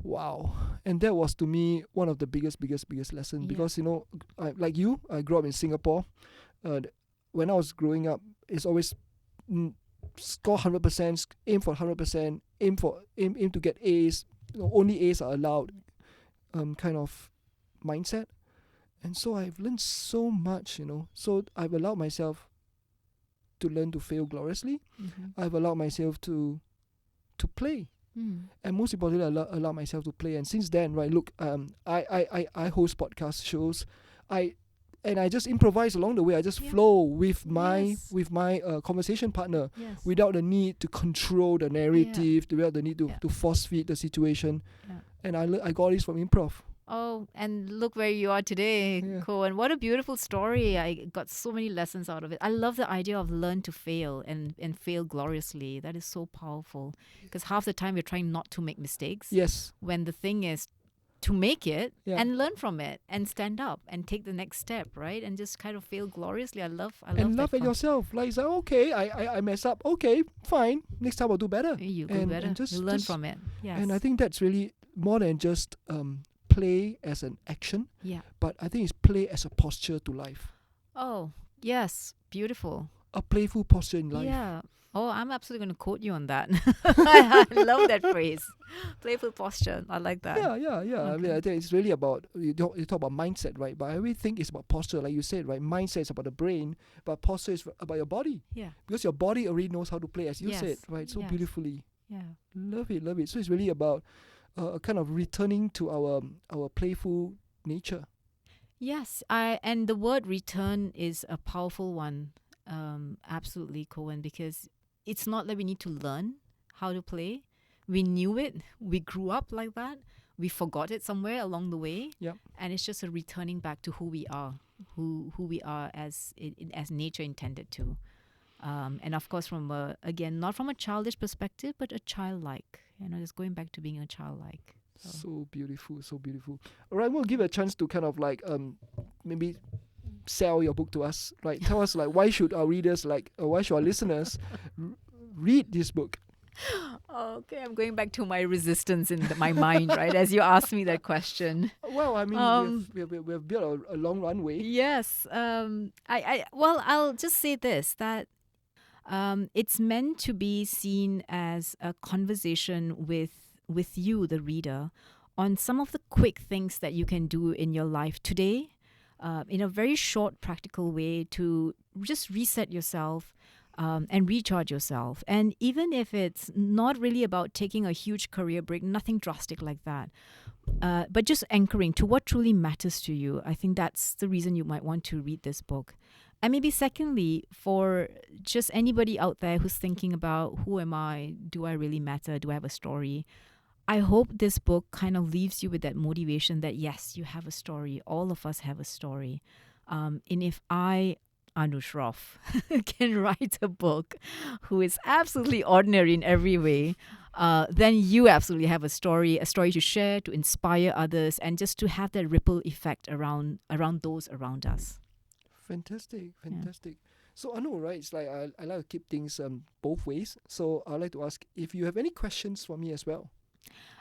Wow. And that was to me one of the biggest lessons, Yeah. because like you, I grew up in Singapore. When I was growing up, it's always score 100%, aim for 100%, aim to get A's. Only A's are allowed, kind of mindset. And so I've learned so much, So I've allowed myself to learn to fail gloriously. I've allowed myself to play. And most importantly, I allow myself to play. And since then, right, look, I host podcast shows. I just improvise along the way. I just flow with my conversation partner, Yes. without the need to control the narrative, without the need to force feed the situation. Yeah. And I got this from improv. Oh, and look where you are today, Yeah. Coen. What a beautiful story. I got so many lessons out of it. I love the idea of learn to fail and fail gloriously. That is so powerful. Because half the time we're trying not to make mistakes. Yes. When the thing is to make it Yeah. and learn from it and stand up and take the next step, right? And just kind of fail gloriously. I love And that laugh at yourself. Like, it's like, okay, I mess up. Okay, fine. Next time I'll do better. You go and better. just- you learn just- from it. Yes. And I think that's really more than just play as an action, Yeah. but I think it's play as a posture to life. Oh, yes. Beautiful. A playful posture in life. Yeah. Oh, I'm absolutely going to quote you on that. I love that phrase. Playful posture. I like that. Yeah. I mean, I think it's really about, you talk about mindset, right? But I really think it's about posture, like you said, right? Mindset is about the brain, but posture is about your body. Yeah. Because your body already knows how to play, as you Yes. said, right? So Yes. beautifully. Yeah. Love it. So it's really about kind of returning to our playful nature. Yes. And the word return is a powerful one. Absolutely, Coen, because it's not that we need to learn how to play. We knew it. We grew up like that. We forgot it somewhere along the way. Yep. And it's just a returning back to who we are, who we are as nature intended to. And of course, not from a childish perspective, but a childlike. Just going back to being a childlike. So beautiful. All right, we'll give a chance to kind of like maybe sell your book to us, right? Tell us like why should our readers why should our listeners read this book? Okay, I'm going back to my resistance in my mind, right? As you asked me that question. Well, I mean, we've built a long runway. Yes. I'll just say this, that it's meant to be seen as a conversation with you, the reader, on some of the quick things that you can do in your life today, in a very short, practical way to just reset yourself and recharge yourself. And even if it's not really about taking a huge career break, nothing drastic like that, but just anchoring to what truly matters to you, I think that's the reason you might want to read this book. And maybe secondly, for just anybody out there who's thinking about, who am I? Do I really matter? Do I have a story? I hope this book kind of leaves you with that motivation that, yes, you have a story. All of us have a story. And if Anu Shroff, can write a book who is absolutely ordinary in every way, then you absolutely have a story to share, to inspire others, and just to have that ripple effect around those around us. Fantastic. So I know, right? It's like I like to keep things both ways. So I'd like to ask if you have any questions for me as well.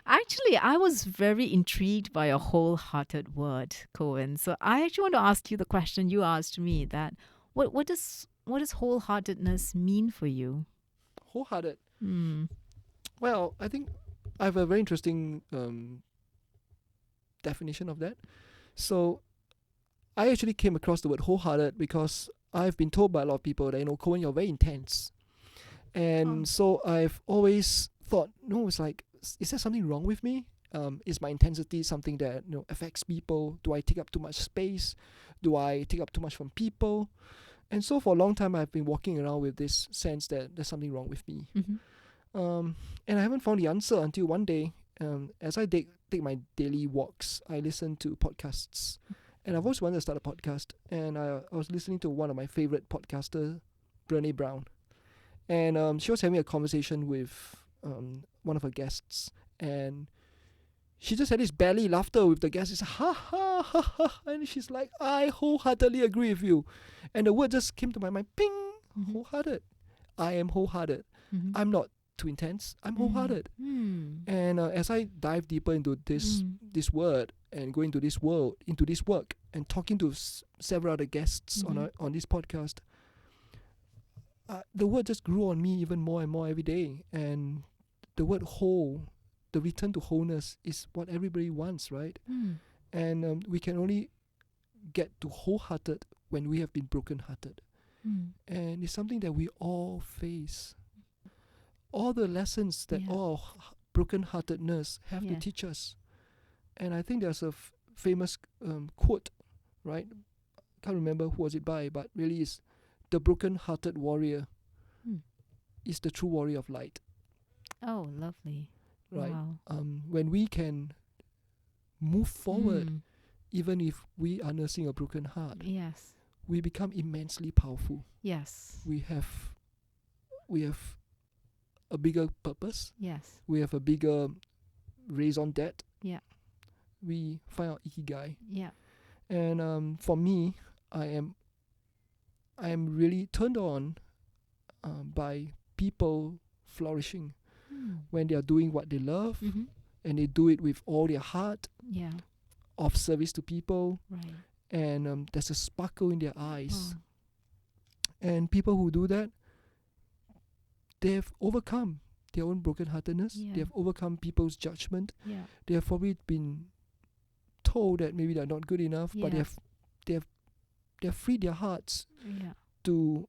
Actually, I was very intrigued by a wholehearted word, Coen. So I actually want to ask you the question you asked me, that what does wholeheartedness mean for you? Wholehearted. Mm. Well, I think I have a very interesting definition of that. So I actually came across the word wholehearted because I've been told by a lot of people that, Coen, you're very intense. And so I've always thought, no, it's like, is there something wrong with me? Is my intensity something that affects people? Do I take up too much space? Do I take up too much from people? And so for a long time, I've been walking around with this sense that there's something wrong with me. Mm-hmm. And I haven't found the answer until one day, as I take my daily walks, I listen to podcasts. And I've always wanted to start a podcast. And I was listening to one of my favorite podcasters, Brené Brown. And she was having a conversation with one of her guests. And she just had this belly laughter with the guest. It's ha ha ha ha. And she's like, I wholeheartedly agree with you. And the word just came to my mind, ping, wholehearted. I am wholehearted. Mm-hmm. I'm not too intense. I'm wholehearted. And as I dive deeper into this word and go into this world, into this work, and talking to several other guests on this podcast, the word just grew on me even more and more every day. And the word whole, the return to wholeness, is what everybody wants, right? And we can only get to wholehearted when we have been brokenhearted. And it's something that we all face. All the lessons that all brokenheartedness have to teach us. And I think there's a famous quote, right? Can't remember who was it by, but really is the broken-hearted warrior is the true warrior of light. Oh, lovely. Right. Wow. When we can move forward, even if we are nursing a broken heart, Yes. we become immensely powerful. Yes. We have a bigger purpose. Yes. We have a bigger raison d'etre. Yeah. We find our ikigai. Yeah. And for me, I am really turned on by people flourishing when they are doing what they love, and they do it with all their heart, of service to people, Right. and there's a sparkle in their eyes. And people who do that, they have overcome their own brokenheartedness. They have overcome people's judgment. They have probably been told that maybe they're not good enough, but they have freed their hearts to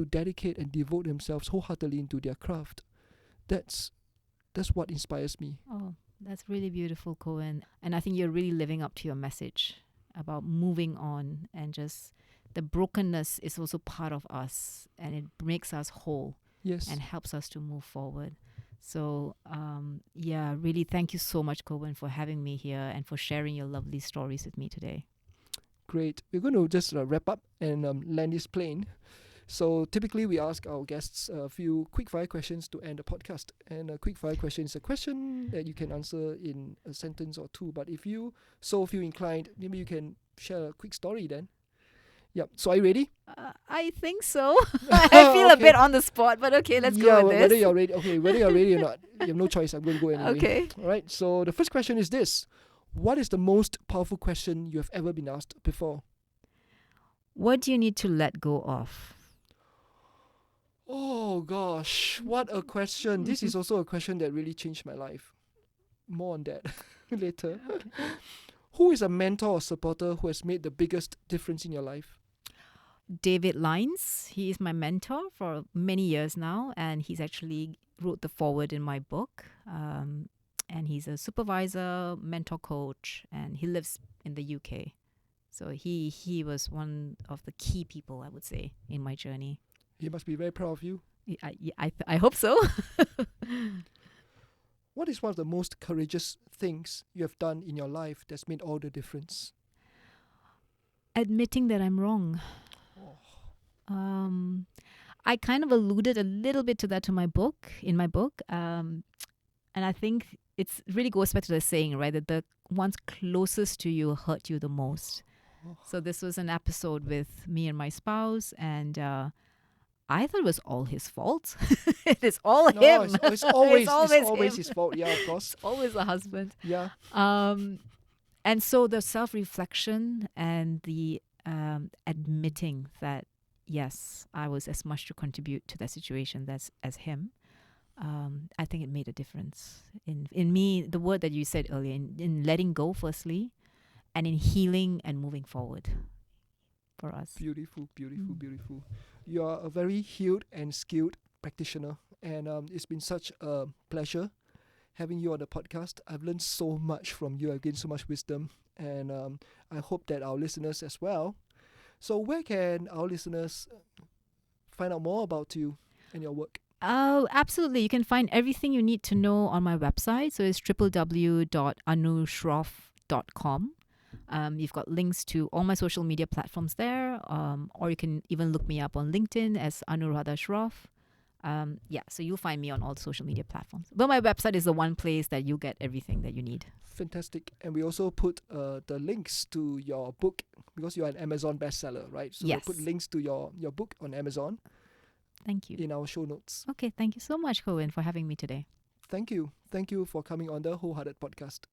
dedicate and devote themselves wholeheartedly into their craft. That's what inspires me. Oh, that's really beautiful, Coen. And I think you're really living up to your message about moving on, and just the brokenness is also part of us, and it makes us whole. Yes. And helps us to move forward. So, really thank you so much, Coen, for having me here and for sharing your lovely stories with me today. Great. We're going to just wrap up and land this plane. So typically we ask our guests a few quick-fire questions to end the podcast. And a quick-fire question is a question that you can answer in a sentence or two. But if you so feel inclined, maybe you can share a quick story then. Yep. So are you ready? I think so. I feel a bit on the spot, but okay, let's go with this. Whether you're ready or not, you have no choice. I'm going to go anyway. Okay. All right. So the first question is this. What is the most powerful question you have ever been asked before? What do you need to let go of? Oh gosh, what a question. This is also a question that really changed my life. More on that later. Okay. Who is a mentor or supporter who has made the biggest difference in your life? David Lines. He is my mentor for many years now, and he's actually wrote the foreword in my book. And he's a supervisor, mentor coach, and he lives in the UK. So he was one of the key people, I would say, in my journey. He must be very proud of you. I hope so. What is one of the most courageous things you have done in your life that's made all the difference? Admitting that I'm wrong. I kind of alluded a little bit to that in my book. And I think it really goes back to the saying, right, that the ones closest to you hurt you the most. So this was an episode with me and my spouse, and I thought it was all his fault. It is all him. It's always him. his fault. Yeah, of course. It's always the husband. Yeah. And so the self-reflection and the admitting that, yes, I was as much to contribute to that situation as him. I think it made a difference in me. The word that you said earlier, in letting go, firstly, and in healing and moving forward for us. Beautiful. You are a very healed and skilled practitioner, and it's been such a pleasure having you on the podcast. I've learned so much from you. I've gained so much wisdom, and I hope that our listeners as well. So where can our listeners find out more about you and your work? Oh, absolutely. You can find everything you need to know on my website. So it's www.anushroff.com. You've got links to all my social media platforms there, or you can even look me up on LinkedIn as Anu Shroff. So you'll find me on all the social media platforms. But my website is the one place that you'll get everything that you need. Fantastic. And we also put the links to your book, because you're an Amazon bestseller, right? So Yes. we'll put links to your book on Amazon. Thank you. In our show notes. Okay, thank you so much, Coen, for having me today. Thank you. Thank you for coming on the Wholehearted Podcast.